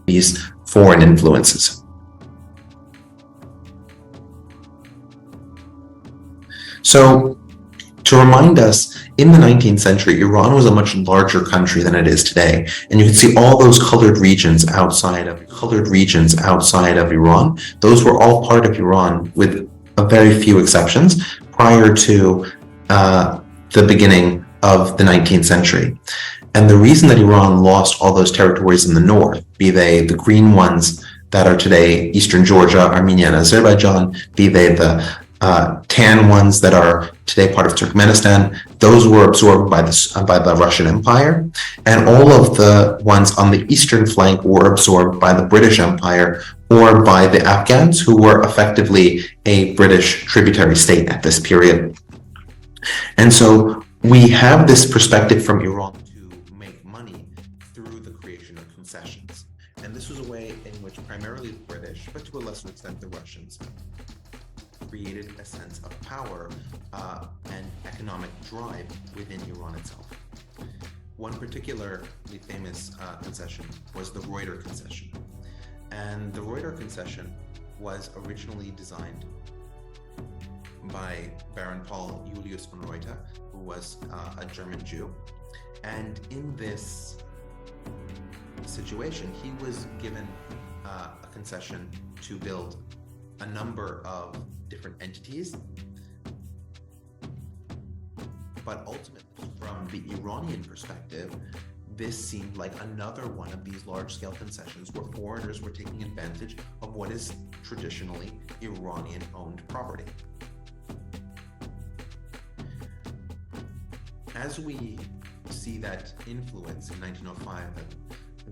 these foreign influences. So, to remind us, in the 19th century, Iran was a much larger country than it is today. And you can see all those colored regions outside of Iran. Those were all part of Iran with a very few exceptions prior to the beginning of the 19th century. And the reason that Iran lost all those territories in the north, be they the green ones that are today Eastern Georgia, Armenia, and Azerbaijan, be they the tan ones that are today part of Turkmenistan, those were absorbed by the Russian Empire, and all of the ones on the eastern flank were absorbed by the British Empire or by the Afghans, who were effectively a British tributary state at this period. And so we have this perspective from Iran to make money through the creation of concessions. And this was a way in which primarily the British, but to a lesser extent the Russians, created a sense of power and economic drive within Iran itself. One particularly famous concession was the Reuter concession. And the Reuter concession was originally designed by Baron Paul Julius von Reuter, who was a German Jew. And in this situation, he was given a concession to build a number of different entities, but ultimately, from the Iranian perspective, this seemed like another one of these large-scale concessions where foreigners were taking advantage of what is traditionally Iranian-owned property. As we see that influence in 1905,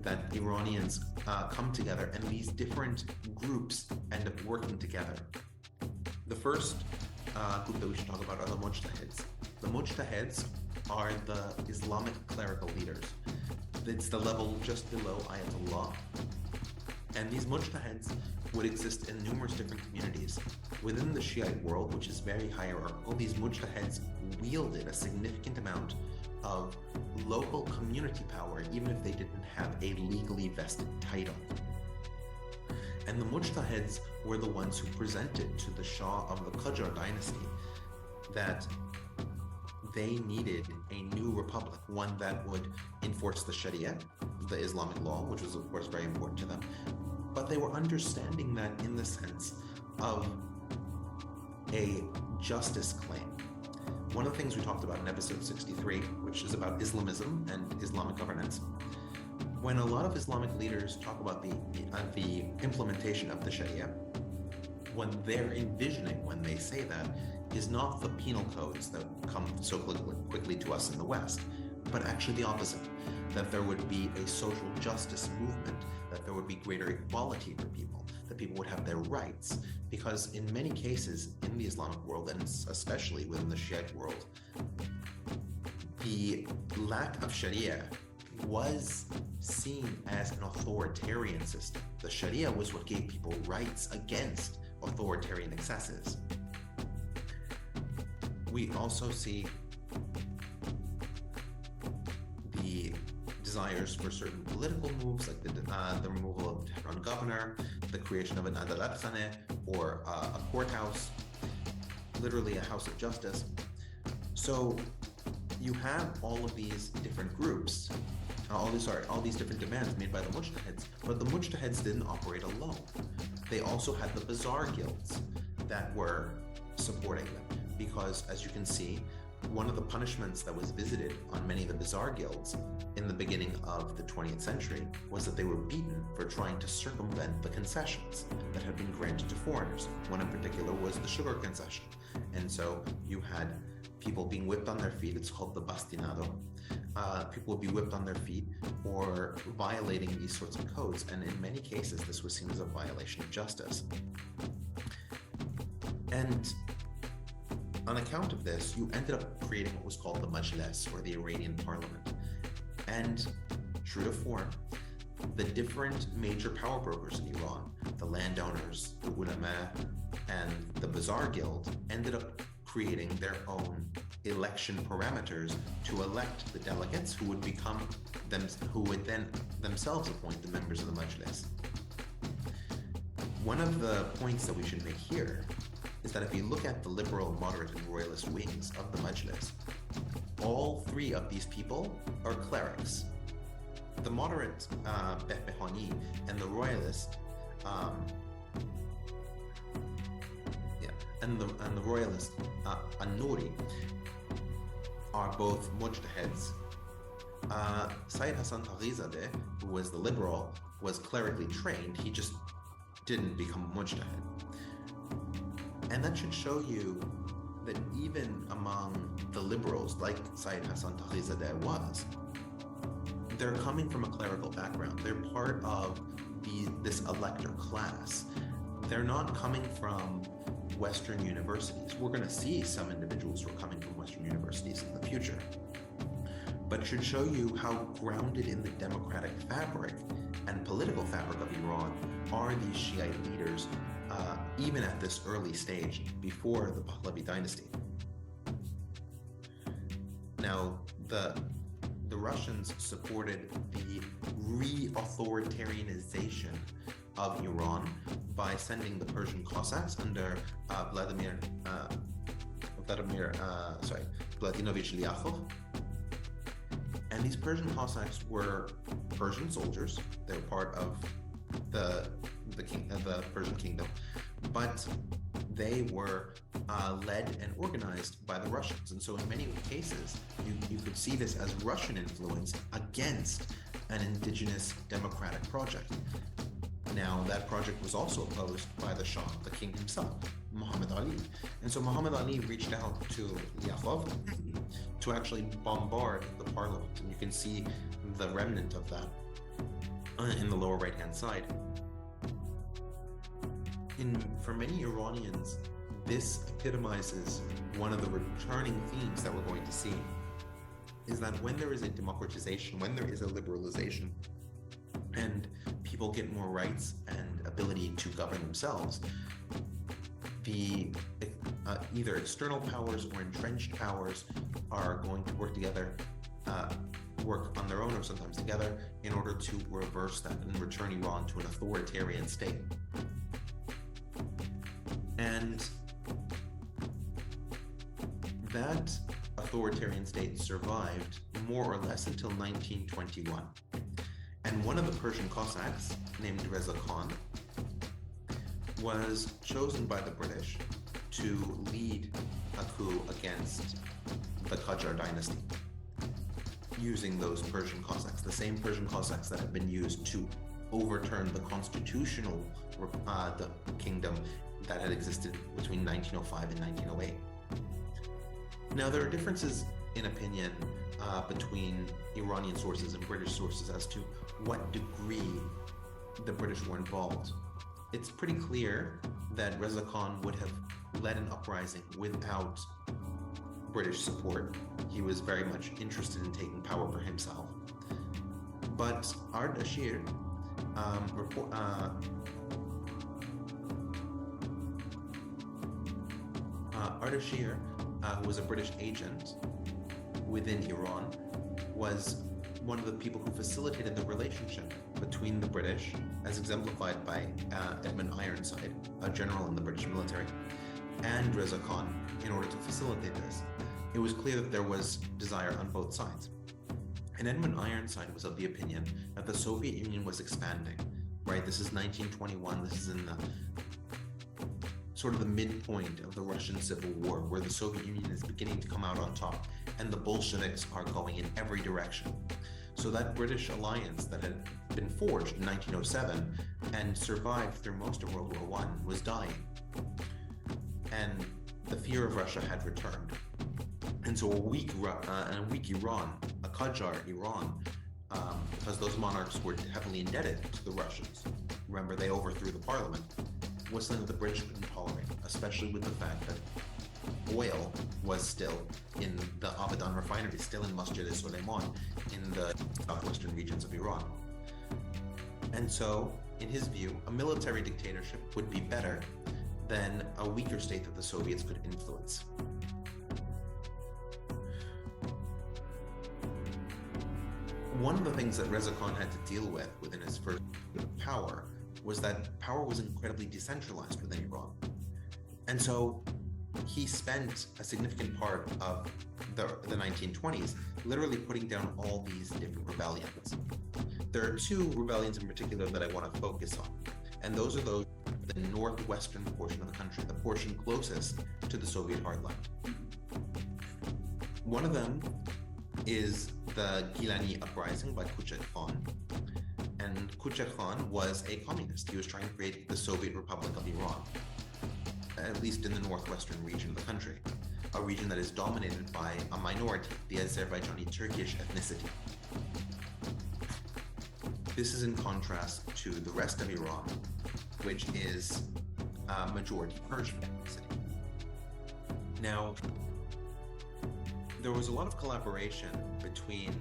that Iranians come together and these different groups end up working together. The first group that we should talk about are the Mujtahids. The Mujtahids are the Islamic clerical leaders. It's the level just below Ayatollah. And these Mujtahids would exist in numerous different communities. Within the Shiite world, which is very hierarchical, these Mujtahids wielded a significant amount of local community power, even if they didn't have a legally vested title. And the Mujtahids were the ones who presented to the Shah of the Qajar dynasty that they needed a new republic, one that would enforce the Sharia, the Islamic law, which was of course very important to them. But they were understanding that in the sense of a justice claim. One of the things we talked about in episode 63, which is about Islamism and Islamic governance, when a lot of Islamic leaders talk about the implementation of the Sharia, what they're envisioning when they say that is not the penal codes that come so quickly to us in the West, but actually the opposite, that there would be a social justice movement, that there would be greater equality for people, that people would have their rights. Because in many cases in the Islamic world, and especially within the Shiite world, the lack of Sharia was seen as an authoritarian system. The Sharia was what gave people rights against authoritarian excesses. We also see the desires for certain political moves, like the removal of the Tehran governor, the creation of an Adalat Khaneh, or a courthouse, literally a house of justice. So you have all of these different groups, all these different demands made by the Mujtahids, but the Mujtahids didn't operate alone. They also had the bazaar guilds that were supporting them, because as you can see, one of the punishments that was visited on many of the bazaar guilds in the beginning of the 20th century was that they were beaten for trying to circumvent the concessions that had been granted to foreigners. One in particular was the sugar concession. And so you had people being whipped on their feet. It's called the bastinado. People would be whipped on their feet for violating these sorts of codes. And in many cases, this was seen as a violation of justice. And on account of this, you ended up creating what was called the Majlis, or the Iranian parliament. And true to form, the different major power brokers in Iran, the landowners, the ulama, and the bazaar guild, ended up creating their own election parameters to elect the delegates who would then themselves appoint the members of the Majlis. One of the points that we should make here is that if you look at the liberal, moderate, and royalist wings of the Majlis, all three of these people are clerics. The moderate Behbehani and the royalist and the royalist An-Nouri are both mujtahids. Sayyid Hassan Taghisadeh, who was the liberal, was clerically trained. He just didn't become a mujtahid. And that should show you that even among the liberals, like Sayyid Hassan Taghisadeh was, they're coming from a clerical background. They're part of this elector class. They're not coming from Western universities. We're going to see some individuals who are coming from Western universities in the future. But it should show you how grounded in the democratic fabric and political fabric of Iran are these Shiite leaders, even at this early stage before the Pahlavi dynasty. Now, the Russians supported the re-authoritarianization of Iran by sending the Persian Cossacks under Vladimir Vladimirovich Lyakov. And these Persian Cossacks were Persian soldiers. They were part of the Persian kingdom, but they were led and organized by the Russians. And so in many cases, you could see this as Russian influence against an indigenous democratic project. Now, that project was also opposed by the Shah, the king himself, Muhammad Ali. And so Muhammad Ali reached out to Lyakov to actually bombard the parliament. And you can see the remnant of that in the lower right-hand side. For many Iranians, this epitomizes one of the returning themes that we're going to see, is that when there is a democratization, when there is a liberalization, and people get more rights and ability to govern themselves, the either external powers or entrenched powers are going to work together, work on their own or sometimes together, in order to reverse that and return Iran to an authoritarian state. And that authoritarian state survived more or less until 1921. And one of the Persian Cossacks, named Reza Khan, was chosen by the British to lead a coup against the Qajar dynasty, using those Persian Cossacks, the same Persian Cossacks that had been used to overturn the constitutional the kingdom that had existed between 1905 and 1908. Now, there are differences in opinion between Iranian sources and British sources as to what degree the British were involved. It's pretty clear that Reza Khan would have led an uprising without British support. He was very much interested in taking power for himself. But Ardashir who was a British agent within Iran, was one of the people who facilitated the relationship between the British, as exemplified by Edmund Ironside, a general in the British military, and Reza Khan, in order to facilitate this. It was clear that there was desire on both sides. And Edmund Ironside was of the opinion that the Soviet Union was expanding, right? This is 1921, this is in the sort of the midpoint of the Russian Civil War, where the Soviet Union is beginning to come out on top, and the Bolsheviks are going in every direction. So that British alliance that had been forged in 1907 and survived through most of World War I was dying. And the fear of Russia had returned. And so a weak Iran, a Qajar Iran, because those monarchs were heavily indebted to the Russians. Remember, they overthrew the parliament. Was something that the British couldn't tolerate, especially with the fact that oil was still in the Abadan refinery, still in Masjid-e-Soleiman in the southwestern regions of Iran. And so, in his view, a military dictatorship would be better than a weaker state that the Soviets could influence. One of the things that Reza Khan had to deal with within his first bit of power was that power was incredibly decentralized within Iran. And so he spent a significant part of the 1920s literally putting down all these different rebellions. There are two rebellions in particular that I want to focus on, and those are those in the northwestern portion of the country, the portion closest to the Soviet heartland. One of them is the Gilani uprising by Kuchak Khan. And Kuchak Khan was a communist. He was trying to create the Soviet Republic of Iran, at least in the northwestern region of the country, a region that is dominated by a minority, the Azerbaijani Turkish ethnicity. This is in contrast to the rest of Iran, which is a majority Persian ethnicity. Now, there was a lot of collaboration between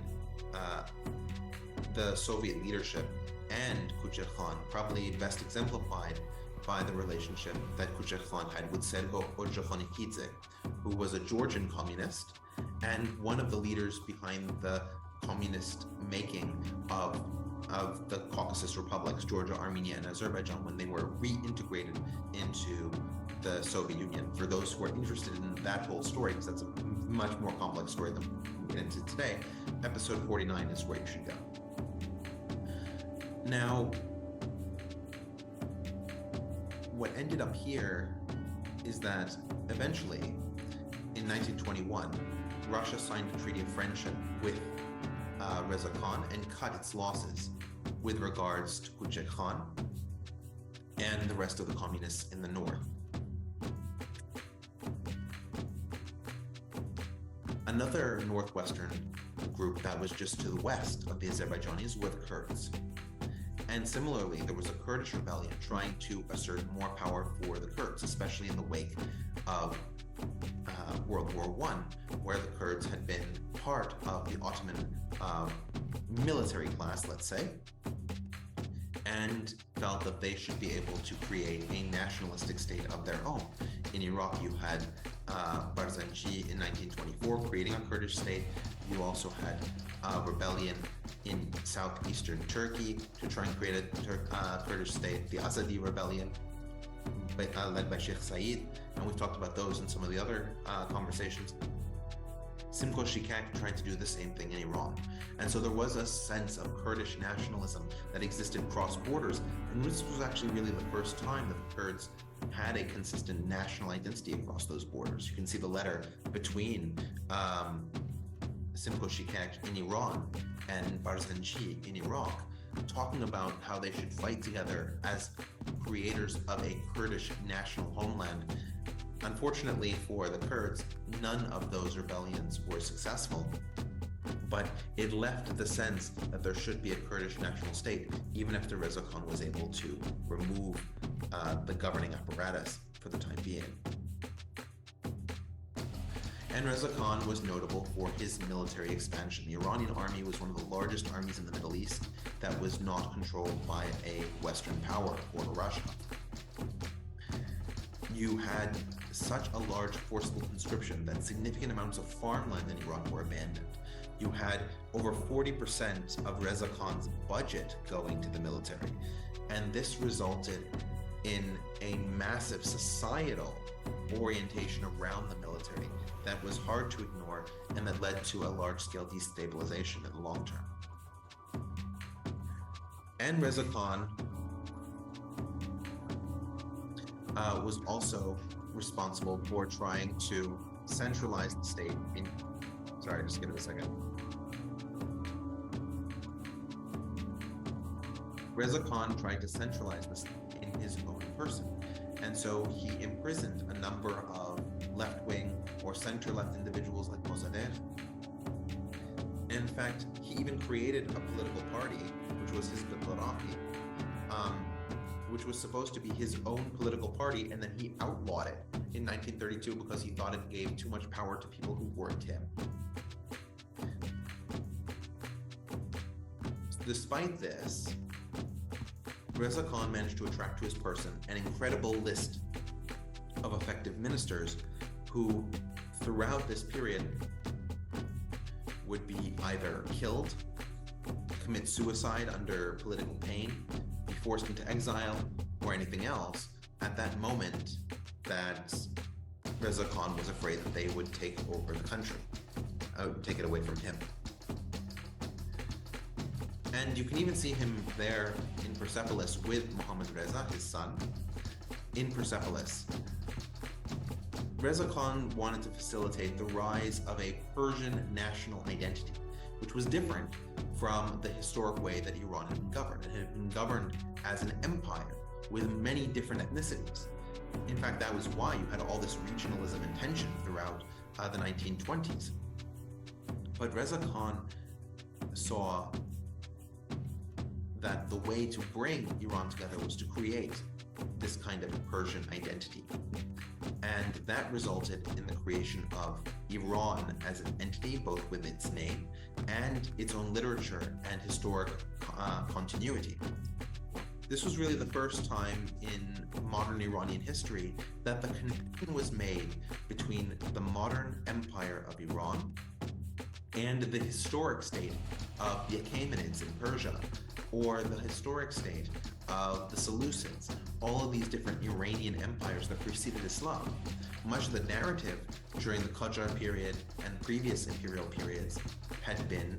the Soviet leadership and Kuchak Khan, probably best exemplified by the relationship that Kuchak Khan had with Sergo Orjokhonikidze, who was a Georgian communist and one of the leaders behind the communist making of the Caucasus republics, Georgia, Armenia, and Azerbaijan, when they were reintegrated into the Soviet Union. For those who are interested in that whole story, because that's a much more complex story than we get into today, episode 49 is where you should go. Now, what ended up here is that eventually, in 1921, Russia signed a treaty of friendship with Reza Khan and cut its losses with regards to Kuchak Khan and the rest of the communists in the north. Another northwestern group that was just to the west of the Azerbaijanis were the Kurds. And similarly, there was a Kurdish rebellion trying to assert more power for the Kurds, especially in the wake of World War I, where the Kurds had been part of the Ottoman military class, let's say, and felt that they should be able to create a nationalistic state of their own. In Iraq, you had Barzanji in 1924 creating a Kurdish state. You also had a rebellion in southeastern Turkey to try and create a Kurdish state, the Azadi rebellion, led by Sheikh Said, and we've talked about those in some of the other conversations. Simko Shikak tried to do the same thing in Iran. And so there was a sense of Kurdish nationalism that existed cross borders, and this was actually really the first time that the Kurds had a consistent national identity across those borders. You can see the letter between Simko Shikak in Iran and Barzanji in Iraq, talking about how they should fight together as creators of a Kurdish national homeland. Unfortunately for the Kurds, none of those rebellions were successful, but it left the sense that there should be a Kurdish national state, even after Reza Khan was able to remove the governing apparatus for the time being. And Reza Khan was notable for his military expansion. The Iranian army was one of the largest armies in the Middle East that was not controlled by a Western power or Russia. You had such a large forcible conscription that significant amounts of farmland in Iran were abandoned. You had over 40% of Reza Khan's budget going to the military. And this resulted in a massive societal orientation around the military that was hard to ignore and that led to a large-scale destabilization in the long term. And Reza Khan was also responsible for trying to centralize the state in... Sorry, just give it a second. Reza Khan tried to centralize this in his own person. And so he imprisoned a number of left-wing or center-left individuals like Mossadegh. In fact, he even created a political party, which was Hizb ut-Taraqi, which was supposed to be his own political party, and then he outlawed it in 1932 because he thought it gave too much power to people who weren't him. Despite this, Reza Khan managed to attract to his person an incredible list of effective ministers who, throughout this period, would be either killed commit suicide under political pain, be forced into exile, or anything else, at that moment that Reza Khan was afraid that they would take over the country, take it away from him. And you can even see him there in Persepolis with Muhammad Reza, his son, in Persepolis. Reza Khan wanted to facilitate the rise of a Persian national identity, which was different from the historic way that Iran had been governed. It had been governed as an empire with many different ethnicities. In fact, that was why you had all this regionalism and tension throughout the 1920s. But Reza Khan saw that the way to bring Iran together was to create this kind of Persian identity. And that resulted in the creation of Iran as an entity, both with its name and its own literature and historic continuity. This was really the first time in modern Iranian history that the connection was made between the modern empire of Iran and the historic state of the Achaemenids in Persia, or the historic state of the Seleucids, all of these different Iranian empires that preceded Islam. Much of the narrative during the Qajar period and previous imperial periods had been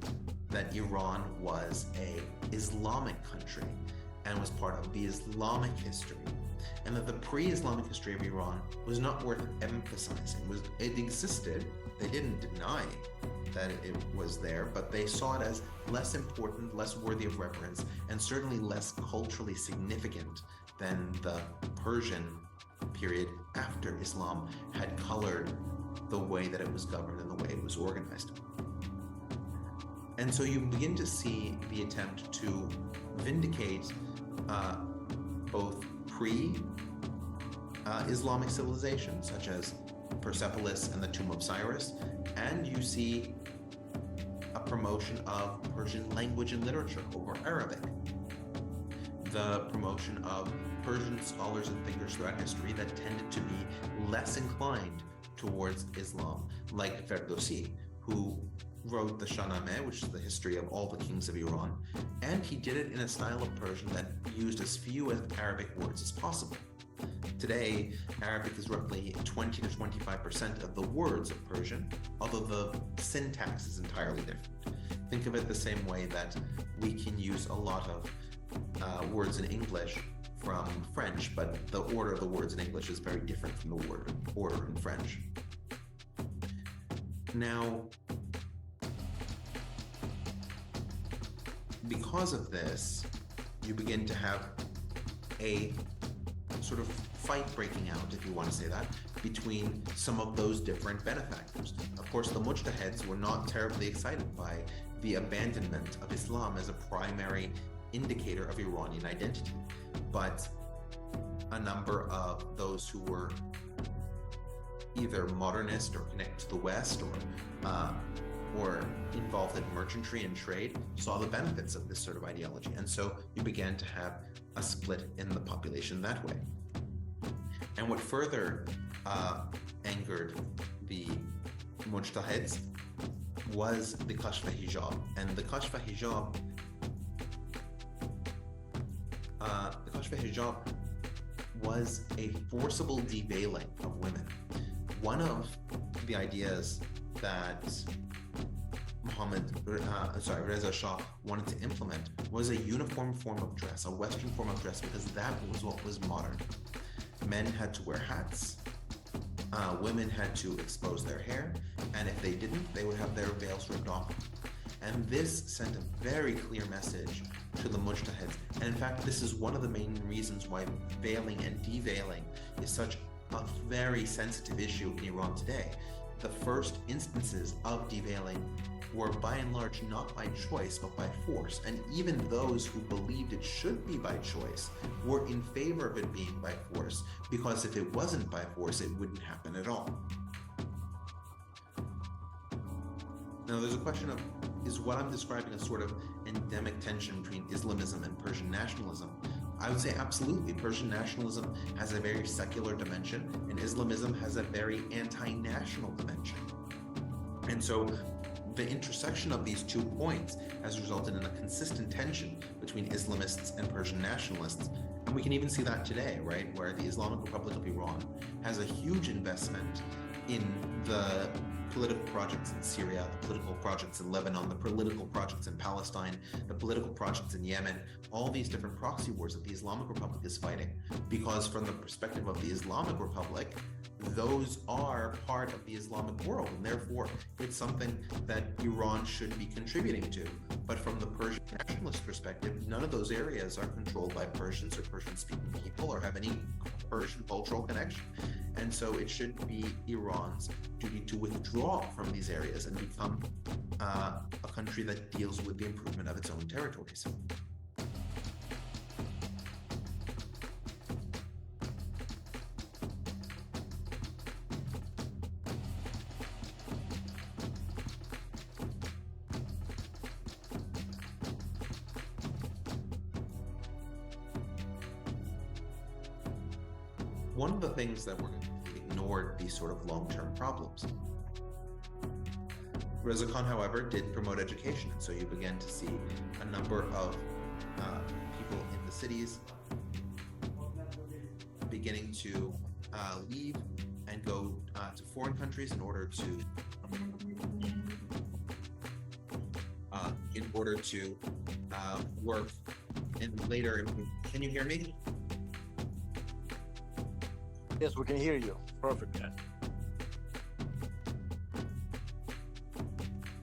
that Iran was an Islamic country and was part of the Islamic history, and that the pre-Islamic history of Iran was not worth emphasizing. It existed, they didn't deny that it was there, but they saw it as less important, less worthy of reverence, and certainly less culturally significant than the Persian period after Islam had colored the way that it was governed and the way it was organized. And so you begin to see the attempt to vindicate both pre-Islamic civilizations, such as Persepolis and the Tomb of Cyrus, and you see a promotion of Persian language and literature over Arabic, the promotion of Persian scholars and thinkers throughout history that tended to be less inclined towards Islam, like Ferdowsi, who wrote the Shahnameh, which is the history of all the kings of Iran, and he did it in a style of Persian that used as few Arabic words as possible. Today, Arabic is roughly 20 to 25% of the words of Persian, although the syntax is entirely different. Think of it the same way that we can use a lot of words in English from French, but the order of the words in English is very different from the order in French. Now, because of this, you begin to have a sort of fight breaking out, if you want to say that, between some of those different benefactors. Of course, the Mujtahids were not terribly excited by the abandonment of Islam as a primary indicator of Iranian identity, but a number of those who were either modernist or connected to the West or involved in merchantry and trade saw the benefits of this sort of ideology, and so you began to have a split in the population that way. And what further angered the Mujtahids was the Kashf-e-Hijab. And the Kashf-e-Hijab was a forcible deveiling of women. One of the ideas that Reza Shah wanted to implement was a uniform form of dress, a Western form of dress, because that was what was modern. Men had to wear hats, women had to expose their hair, and if they didn't, they would have their veils ripped off. And this sent a very clear message to the Mujtahids. And in fact, this is one of the main reasons why veiling and deveiling is such a very sensitive issue in Iran today. The first instances of deveiling were by and large not by choice but by force, and even those who believed it should be by choice were in favor of it being by force, because if it wasn't by force it wouldn't happen at all. Now there's a question of, is what I'm describing a sort of endemic tension between Islamism and Persian nationalism? I would say absolutely. Persian nationalism has a very secular dimension, and Islamism has a very anti-national dimension. And so the intersection of these 2 points has resulted in a consistent tension between Islamists and Persian nationalists. And we can even see that today, right, where the Islamic Republic of Iran has a huge investment in the political projects in Syria, the political projects in Lebanon, the political projects in Palestine, the political projects in Yemen, all these different proxy wars that the Islamic Republic is fighting. Because from the perspective of the Islamic Republic, those are part of the Islamic world, and therefore it's something that Iran should be contributing to. But from the Persian nationalist perspective, none of those areas are controlled by Persians or Persian-speaking people or have any Persian cultural connection. And so it should be Iran's duty to withdraw from these areas and become a country that deals with the improvement of its own territories. One of the things that we're ignored these sort of long-term problems. Reza Khan, however, did promote education, and so you began to see a number of people in the cities beginning to leave and go to foreign countries in order to work. And later, can you hear me? Yes, we can hear you. Perfect.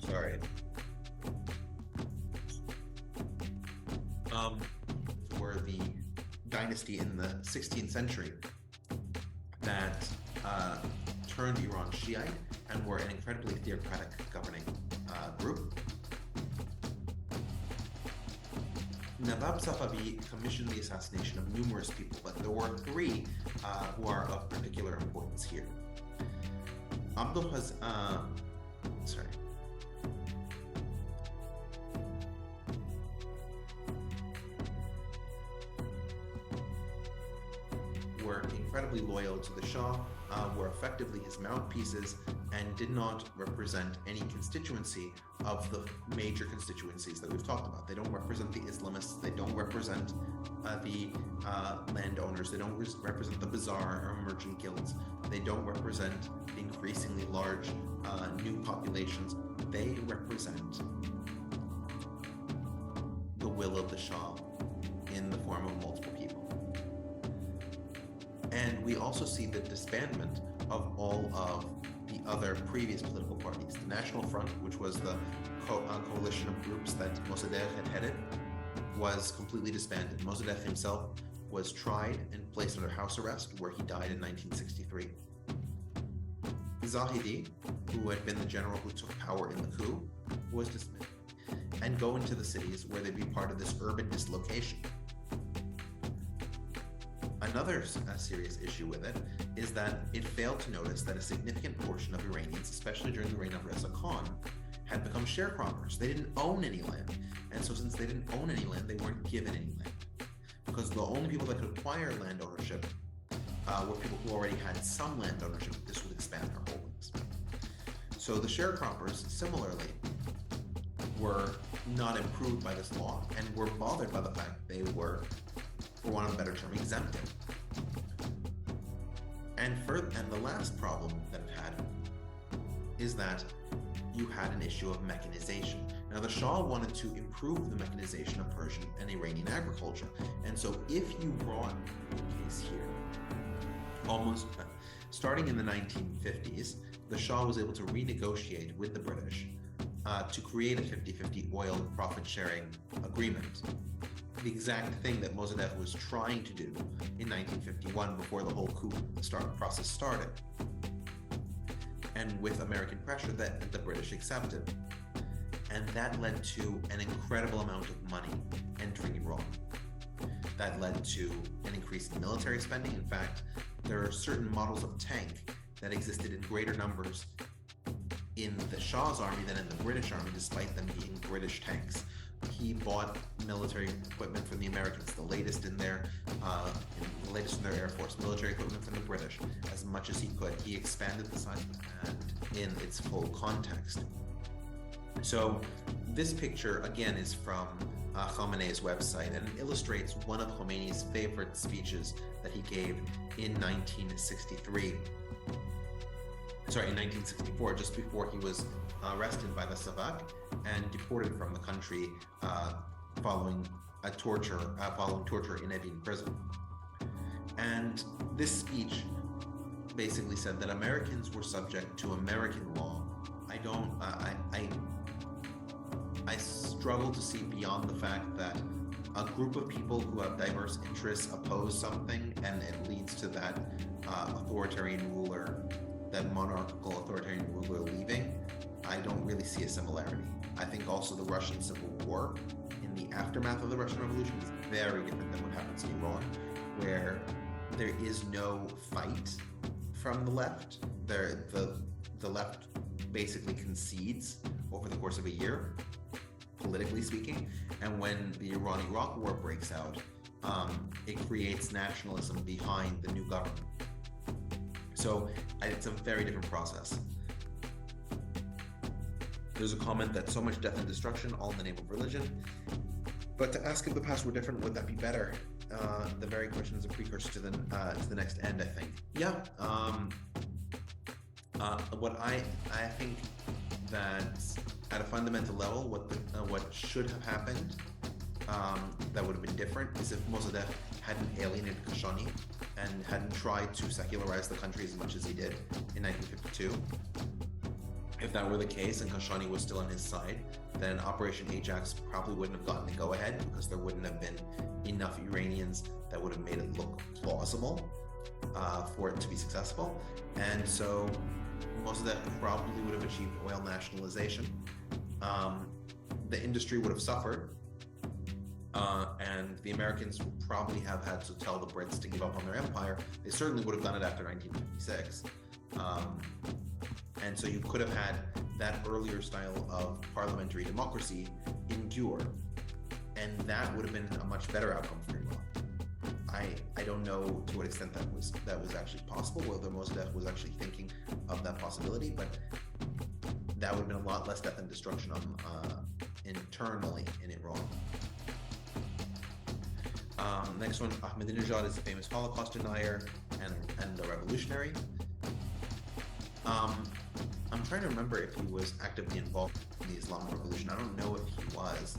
Sorry. For the dynasty in the 16th century that turned Iran Shiite and were an incredibly theocratic governing group. Nawab Safavi commissioned the assassination of numerous people, but there were 3 who are of particular importance here. Were incredibly loyal to the Shah, were effectively his mouthpieces, and did not represent any constituency of the major constituencies that we've talked about. They don't represent the Islamists, they don't represent the landowners, they don't represent the bazaar or merchant guilds, they don't represent the increasingly large new populations. They represent the will of the Shah in the form of multiple people. And we also see the disbandment of all of the other previous political parties. The National Front, which was the coalition of groups that Mossadegh had headed, was completely disbanded. Mossadegh himself was tried and placed under house arrest, where he died in 1963. Zahidi, who had been the general who took power in the coup, was dismissed and go into the cities where they'd be part of this urban dislocation. Another serious issue with it is that it failed to notice that a significant portion of Iranians, especially during the reign of Reza Khan, had become sharecroppers. They didn't own any land. And so since they didn't own any land, they weren't given any land. Because the only people that could acquire land ownership were people who already had some land ownership. This would expand their holdings. So the sharecroppers, similarly, were not improved by this law and were bothered by the fact they were, for want of a better term, exempted. And the last problem that it had is that you had an issue of mechanization. Now, the Shah wanted to improve the mechanization of Persian and Iranian agriculture. And so if you brought the case here, almost starting in the 1950s, the Shah was able to renegotiate with the British to create a 50-50 oil profit-sharing agreement. The exact thing that Mossadegh was trying to do in 1951 before the whole coup process started. And with American pressure that the British accepted. And that led to an incredible amount of money entering Iran. That led to an increase in military spending. In fact, there are certain models of tank that existed in greater numbers in the Shah's army than in the British army, despite them being British tanks. He bought military equipment from the Americans, the latest in their Air Force, military equipment from the British, as much as he could. He expanded the size of the command in its full context. So this picture, again, is from Khamenei's website and illustrates one of Khomeini's favorite speeches that he gave in 1963. Sorry, in 1964, just before he was arrested by the Savak and deported from the country following torture in Evin prison. And this speech basically said that Americans were subject to American law. I struggle to see beyond the fact that a group of people who have diverse interests oppose something and it leads to that monarchical authoritarian ruler leaving. I don't really see a similarity. I think also the Russian Civil War in the aftermath of the Russian Revolution is very different than what happens in Iran, where there is no fight from the left. The left basically concedes over the course of a year, politically speaking, and when the Iran-Iraq war breaks out, it creates nationalism behind the new government. So it's a very different process. There's a comment that so much death and destruction, all in the name of religion. But to ask if the past were different, would that be better? The very question is a precursor to the next end, I think. Yeah. What I think that at a fundamental level, what should have happened that would have been different is if Mossadegh hadn't alienated Kashani and hadn't tried to secularize the country as much as he did in 1952. If that were the case and Kashani was still on his side, then Operation Ajax probably wouldn't have gotten the go-ahead because there wouldn't have been enough Iranians that would have made it look plausible for it to be successful. And so Mossadegh probably would have achieved oil nationalization. The industry would have suffered, and the Americans would probably have had to tell the Brits to give up on their empire. They certainly would have done it after 1956. And so you could have had that earlier style of parliamentary democracy endure, and that would have been a much better outcome for Iran. I don't know to what extent that was actually possible, whether Mossadegh was actually thinking of that possibility, but that would have been a lot less death and destruction internally in Iran. Next one, Ahmadinejad is a famous Holocaust denier and a revolutionary. I'm trying to remember if he was actively involved in the Islamic Revolution. I don't know if he was,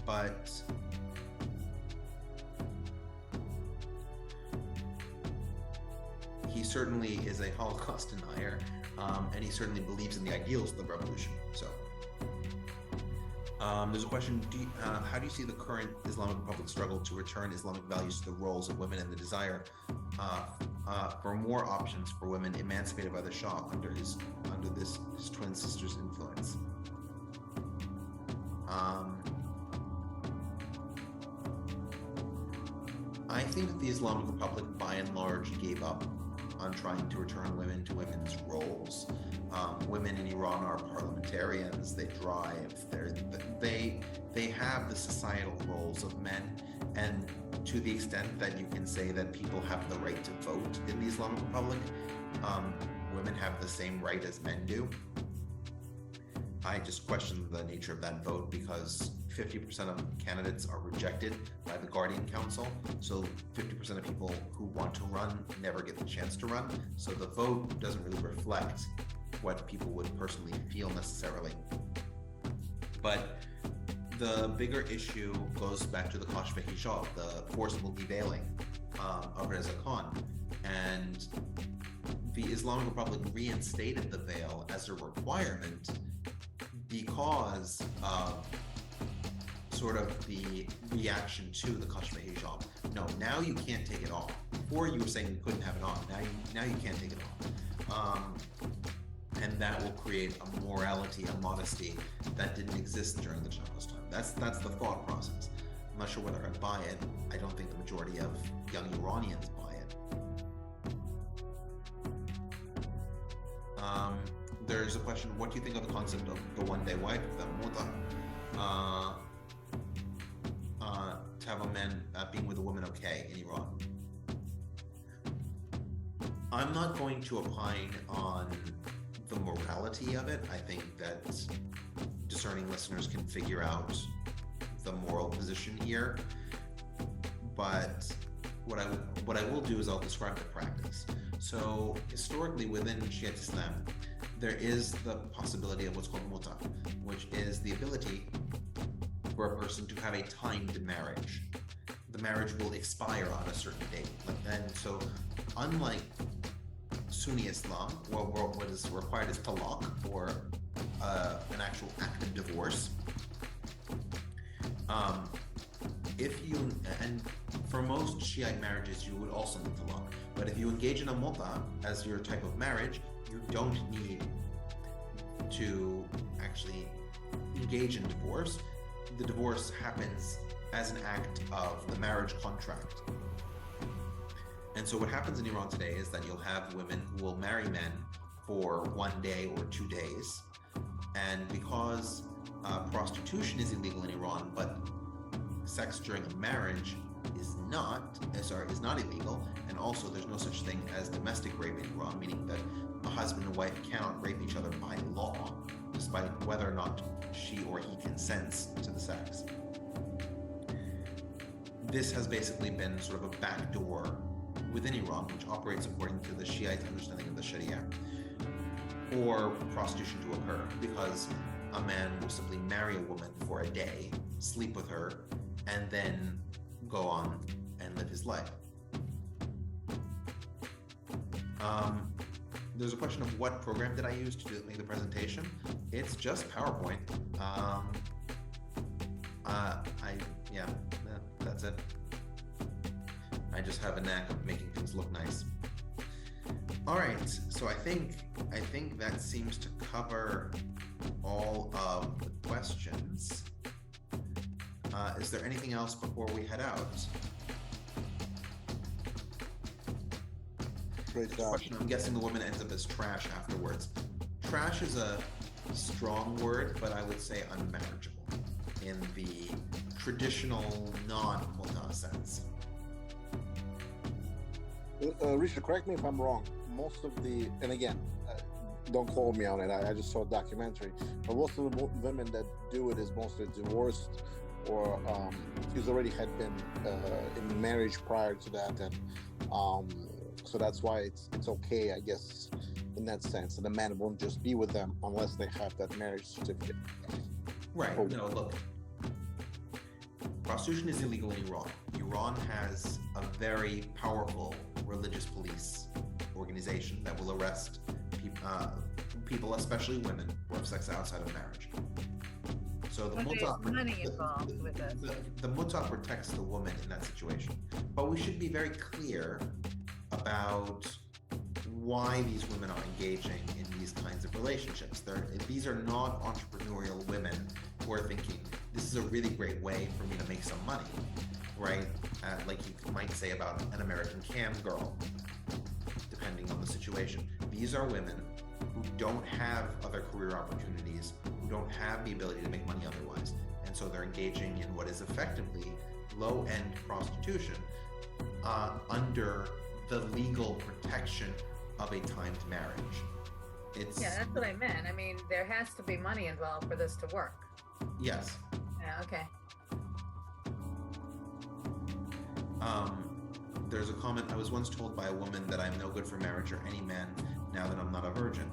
but he certainly is a Holocaust denier, and he certainly believes in the ideals of the revolution. So there's a question, how do you see the current Islamic Republic struggle to return Islamic values to the roles of women and the desire for more options for women emancipated by the Shah under his twin sister's influence? I think that the Islamic Republic by and large gave up on trying to return women to women's roles. Women in Iran are parliamentarians, they drive, they have the societal roles of men, and to the extent that you can say that people have the right to vote in the Islamic Republic, women have the same right as men do. I just question the nature of that vote because 50% of candidates are rejected by the Guardian Council. So 50% of people who want to run never get the chance to run. So the vote doesn't really reflect what people would personally feel necessarily. But the bigger issue goes back to the Kashf Hijab, the forcible deveiling of Reza Khan. And the Islamic Republic reinstated the veil as a requirement because of sort of the reaction to the Kashf Hijab. No, now you can't take it off. Before you were saying you couldn't have it on. Now you can't take it off. And that will create a morality, a modesty that didn't exist during the Shah's time. That's the thought process. I'm not sure whether I buy it. I don't think the majority of young Iranians buy it. There's a question, what do you think of the concept of the one-day wife, the muta? To have a man being with a woman okay in Iran. I'm not going to opine on the morality of it. I think that discerning listeners can figure out the moral position here. But what I will do is I'll describe the practice. So historically within Shiite Islam, there is the possibility of what's called muta, which is the ability for a person to have a timed marriage. The marriage will expire on a certain date. And so unlike Sunni Islam, where what is required is talaq, or an actual active divorce, and for most Shiite marriages, you would also need talaq. But if you engage in a muta as your type of marriage, you don't need to actually engage in divorce. The divorce happens as an act of the marriage contract. And so what happens in Iran today is that you'll have women who will marry men for 1 day or 2 days. And because prostitution is illegal in Iran, but sex during a marriage is not illegal, and also there's no such thing as domestic rape in Iran, meaning that a husband and wife cannot rape each other by law, despite whether or not she or he consents to the sex. This has basically been sort of a backdoor within Iran, which operates according to the Shiite understanding of the Sharia, for prostitution to occur, because a man will simply marry a woman for a day, sleep with her, and then go on and live his life. There's a question of what program did I use to make the presentation. It's just PowerPoint. That's it. I just have a knack of making things look nice. All right, so I think that seems to cover all of the questions. Is there anything else before we head out? Great job. Question, I'm guessing the woman ends up as trash afterwards. Trash is a strong word, but I would say unmarriageable in the traditional non-muta sense. Richard, correct me if I'm wrong. Most of and again, don't call me on it. I just saw a documentary. But most of the women that do it is mostly divorced, or she's already had been in marriage prior to that, and so that's why it's okay, I guess, in that sense. And the man won't just be with them unless they have that marriage certificate. Right. No, look. Prostitution is illegal in Iran. Iran has a very powerful religious police organization that will arrest people, especially women, who have sex outside of marriage. So the muta, money involved with it. The muta protects the woman in that situation. But we should be very clear about why these women are engaging in these kinds of relationships. These are not entrepreneurial women who are thinking, this is a really great way for me to make some money, right? Like you might say about an American cam girl, depending on the situation. These are women who don't have other career opportunities, who don't have the ability to make money otherwise. And so they're engaging in what is effectively low-end prostitution under the legal protection of a timed marriage. Yeah, that's what I meant. I mean, there has to be money involved for this to work. Yes. Yeah, okay. There's a comment, I was once told by a woman that I'm no good for marriage or any man now that I'm not a virgin.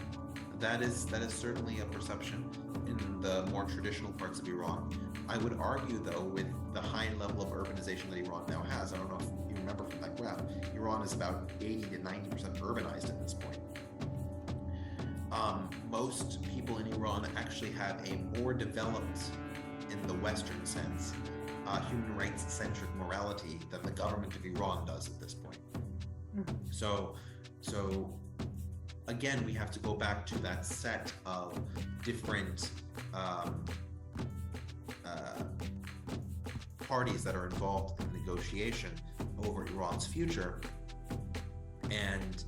That is certainly a perception in the more traditional parts of Iran. I would argue, though, with the high level of urbanization that Iran now has, I don't know if you remember from that graph, Iran is about 80 to 90% urbanized at this point. Most people in Iran actually have a more developed, in the Western sense, human rights-centric morality than the government of Iran does at this point. So again, we have to go back to that set of different parties that are involved in negotiation over Iran's future. And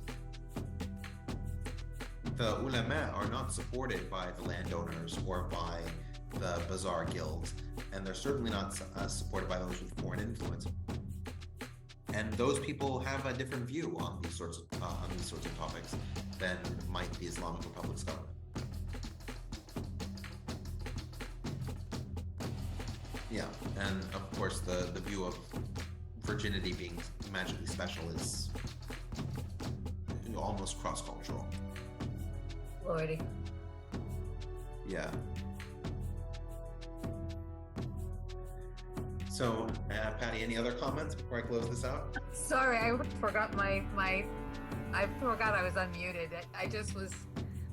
the ulama are not supported by the landowners or by the bazaar guilds, and they're certainly not supported by those with foreign influence. And those people have a different view on these sorts of topics. than might the Islamic Republic's government. Yeah, and of course the view of virginity being magically special is almost cross-cultural. Lordy. Yeah. So, Patty, any other comments before I close this out? Sorry, I forgot I forgot I was unmuted. I just was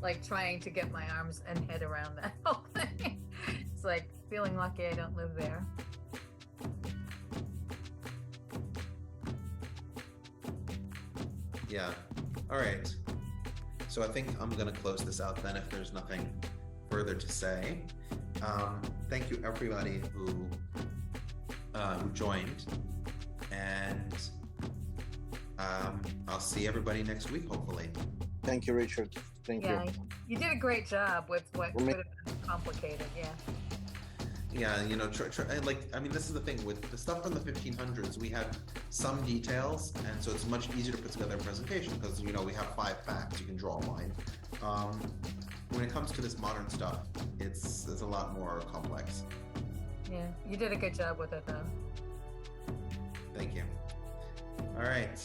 like trying to get my arms and head around that whole thing. It's like feeling lucky I don't live there. Yeah. All right. So I think I'm going to close this out then if there's nothing further to say. Thank you everybody who joined, and I'll see everybody next week, hopefully. Thank you, Richard. Thank you. Yeah, you did a great job with what could have been complicated. Yeah. Yeah, you know, this is the thing with the stuff from the 1500s. We have some details, and so it's much easier to put together a presentation because, you know, we have 5 facts. You can draw a line. When it comes to this modern stuff, it's a lot more complex. Yeah, you did a good job with it, though. Thank you. All right.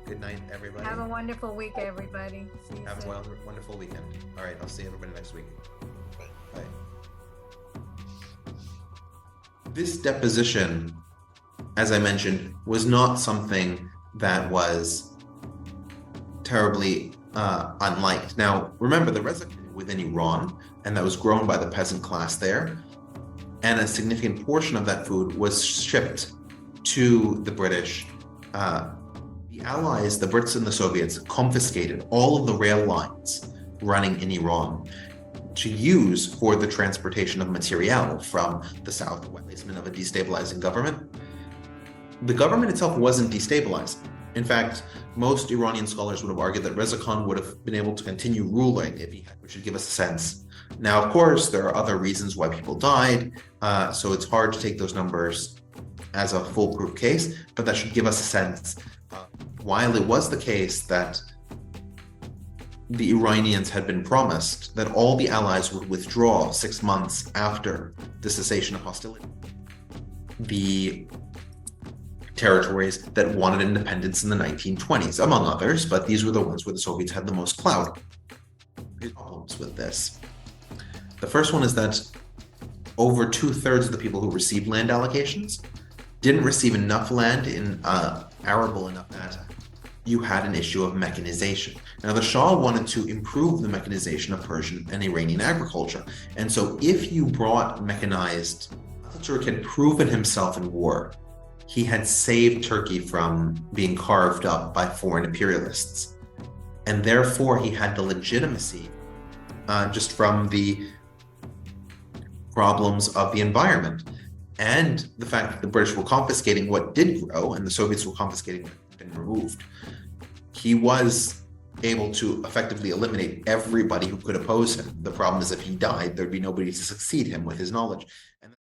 Good night, everybody. Have a wonderful week, everybody. See you Have soon. a wonderful weekend. All right, I'll see everybody next week. Bye. This deposition, as I mentioned, was not something that was terribly unliked. Now, remember, the Reza within Iran, and that was grown by the peasant class there, and a significant portion of that food was shipped to the British. The Allies, the Brits and the Soviets, confiscated all of the rail lines running in Iran to use for the transportation of material from the south, the placement of a destabilizing government. The government itself wasn't destabilized. In fact, most Iranian scholars would have argued that Reza Khan would have been able to continue ruling if he had, which should give us a sense. Now, of course, there are other reasons why people died, so it's hard to take those numbers as a foolproof case, but that should give us a sense. While it was the case that the Iranians had been promised that all the allies would withdraw 6 months after the cessation of hostility, the territories that wanted independence in the 1920s, among others, but these were the ones where the Soviets had the most clout. Problems with this. The first one is that over 2/3 of the people who received land allocations didn't receive enough land in arable enough that you had an issue of mechanization. Now, the Shah wanted to improve the mechanization of Persian and Iranian agriculture. And so if you brought mechanized, Atatürk had proven himself in war. He had saved Turkey from being carved up by foreign imperialists. And therefore, he had the legitimacy just from the problems of the environment. And the fact that the British were confiscating what did grow and the Soviets were confiscating what had been removed. He was able to effectively eliminate everybody who could oppose him. The problem is if he died, there'd be nobody to succeed him with his knowledge. And